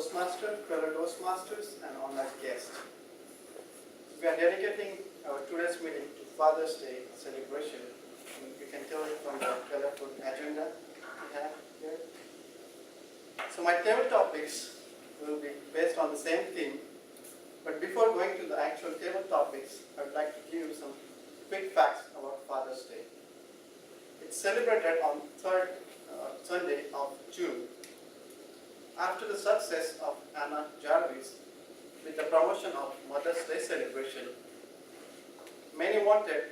Toastmaster, fellow Toastmasters, and online guests. We are dedicating our today's meeting to Father's Day celebration. And you can tell it from the colorful agenda we have here. So my table topics will be based on the same theme. But before going to the actual table topics, I would like to give you some quick facts about Father's Day. It's celebrated on third Sunday of June. After the success of Anna Jarvis with the promotion of Mother's Day celebration, many wanted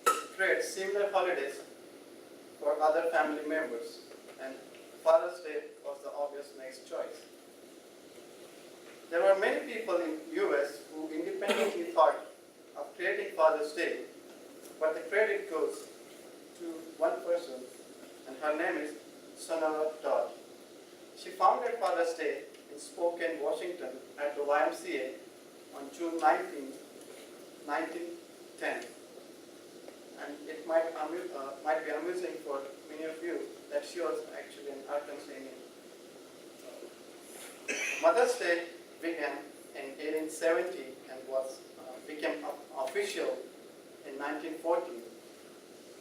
to create similar holidays for other family members, and Father's Day was the obvious next choice. There were many people in US who independently thought of creating Father's Day, but the credit goes to one person, and her name is Sonora Todd. She founded Father's Day in Spokane, Washington at the YMCA on June 19, 1910. And it might be amusing for many of you that she was actually an Arkansanian. Mother's Day began in 1870 and became official in 1914,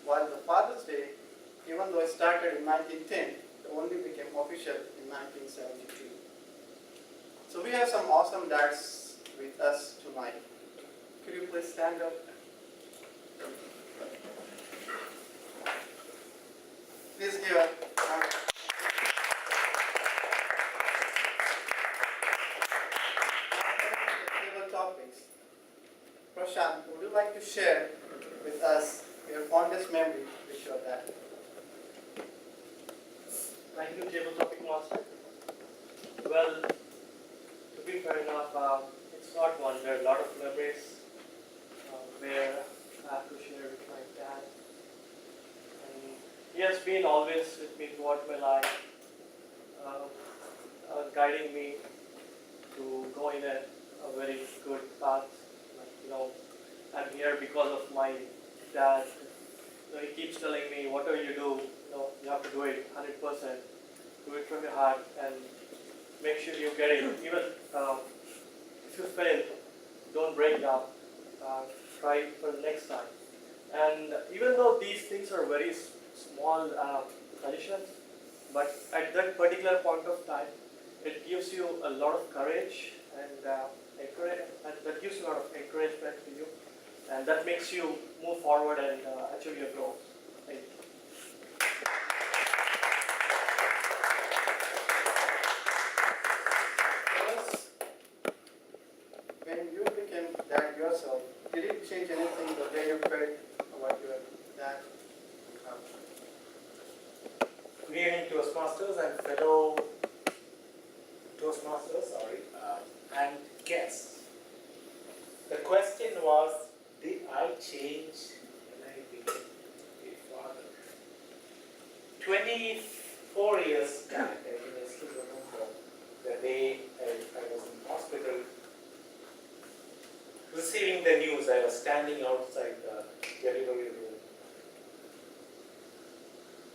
while the Father's Day, even though it started in 1910, it only became official in 1972. So we have some awesome dads with us tonight. Could you please stand up? Please give a table topics. Prashant, would you like to share with us your fondest memory with your dad? Thank you, table topic master. Well, to be fair enough, it's not one. There are a lot of memories where I have to share with my dad. And he has been always with me throughout my life, guiding me to go in a very good path. I'm here because of my dad. He keeps telling me, whatever you do, you have to do it 100%. Do it from your heart and make sure you get it. Even if you fail, don't break down. Try for the next time. And even though these things are very small additions, but at that particular point of time, it gives you a lot of courage and that gives you a lot of encouragement to you, and that makes you move forward and achieve your goals. Thank you. When you became dad yourself, did it change anything the way you felt about your dad? Good evening, Toastmasters and fellow Toastmasters, and guests. The question was, did I change when I became a father? 24 years back, I still remember the day I was in hospital receiving the news. I was standing outside the delivery room.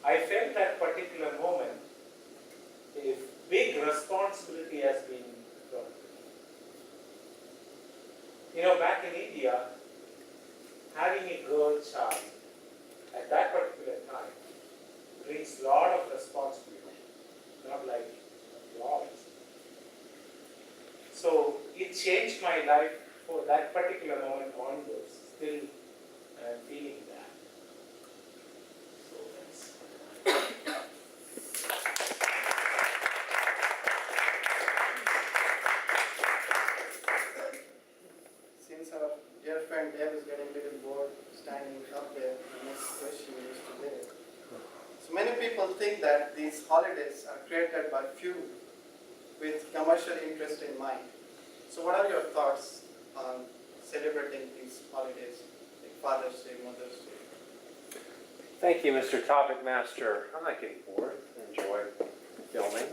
I felt that particular moment, a big responsibility has been brought. Back in India, having a girl child at that particular time brings a lot of responsibility, not like yours. So it changed my life for that particular moment onwards. Still, I'm feeling that. So that's Since our dear friend Dave is getting a little bored standing up there, the next question is to Dave. So many people think that these holidays are created by few with commercial interest in mind. So what are your thoughts on celebrating these holidays, like Father's Day, Mother's Day? Thank you, Mr. Topic Master. I'm not getting bored. I enjoy filming.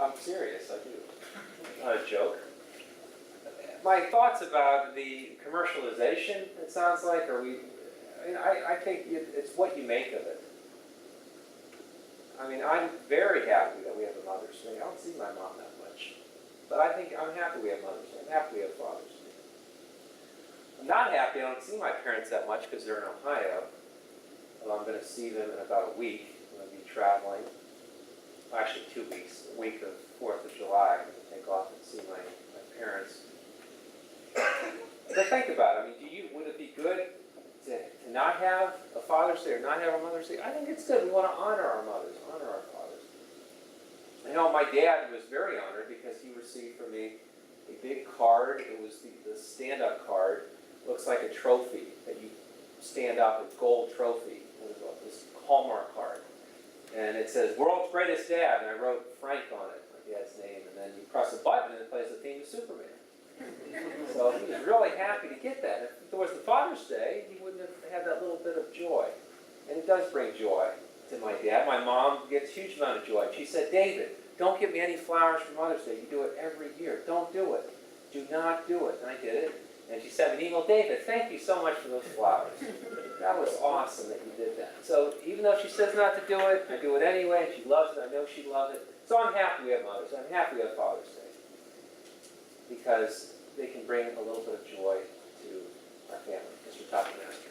I'm serious, I do. Not a joke. My thoughts about the commercialization, it sounds like, I think it's what you make of it. I mean, I'm very happy that we have a Mother's Mother's Day. I don't see my mom that much. But I think I'm happy we have Mother's Day. I'm happy we have Father's Day. I'm not happy I don't see my parents that much because they're in Ohio. Well, I'm going to see them in about a week. I'm going to be traveling. Well, actually 2 weeks. A week of 4th of July. I'm going to take off and see my parents. But think about it. I mean, would it be good to not have a Father's Day or not have a Mother's Day? I think it's good. We want to honor our mothers, honor our fathers. I know my dad was very honored because he received from me a big card. It was the stand-up card. Looks like a trophy that you stand up, a gold trophy. It was this Hallmark card. And it says, "World's Greatest Dad," and I wrote Frank on it, my dad's name, and then you press a button and it plays the theme of Superman. So he was really happy to get that. If there was the Father's Day, he wouldn't have had that little bit of joy. And it does bring joy to my dad. My mom gets a huge amount of joy. She said, "David, don't give me any flowers for Mother's Day. You do it every year. Don't do it. Do not do it." And I did it. And she sent me an email, "David, thank you so much for those flowers. That was awesome that you did that." So even though she says not to do it, I do it anyway, and she loves it. I know she loves it. So I'm happy we have Mother's Day. I'm happy we have Father's Day. Because they can bring a little bit of joy to our family. Mr. Toastmaster.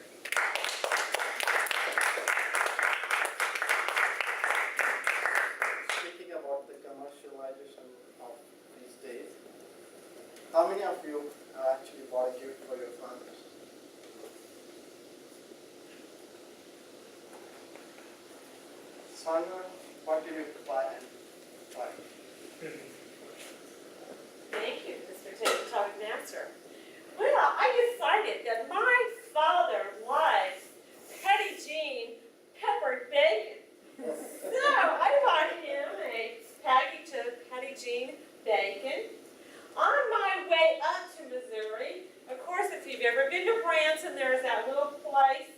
Speaking about the commercialization of these days, how many of you actually bought a gift for your fathers? Sonia, what did you buy and why? Thank you, Mr. Toastmaster. Well, I decided that my father likes Petty Jean peppered bacon. So I bought him a package of Petty Jean bacon. On my way up to Missouri, of course, if you've ever been to Branson, there's that little place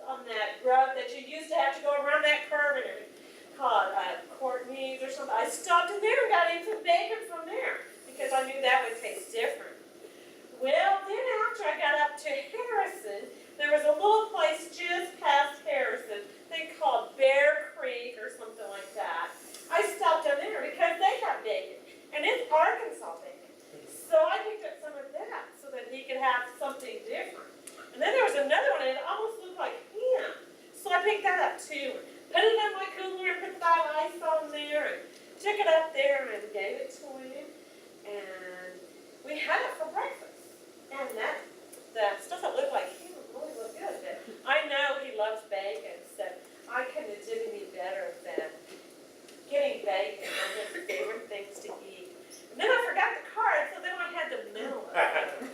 on that road that you used to have to go around that curve and everything, called Courtney's or something. I stopped in there and got in some bacon from there because I knew that would taste different. Well, then after I got up to Harrison, there was a little place just past Harrison, they called Bear Creek or something like that. I stopped in there because they have bacon, and it's Arkansas bacon. So I picked up some of that so that he could have something different. And then there was another one, and it almost looked like ham. So I picked that up too. Put it in my cooler and put that ice on there and took it up there and gave it to him. And we had it for breakfast. And that stuff that looked like ham really looked good. But I know he loves bacon, so I couldn't have did any better than getting bacon, one of his favorite things to eat. And then I forgot the card, so then I had to mail it.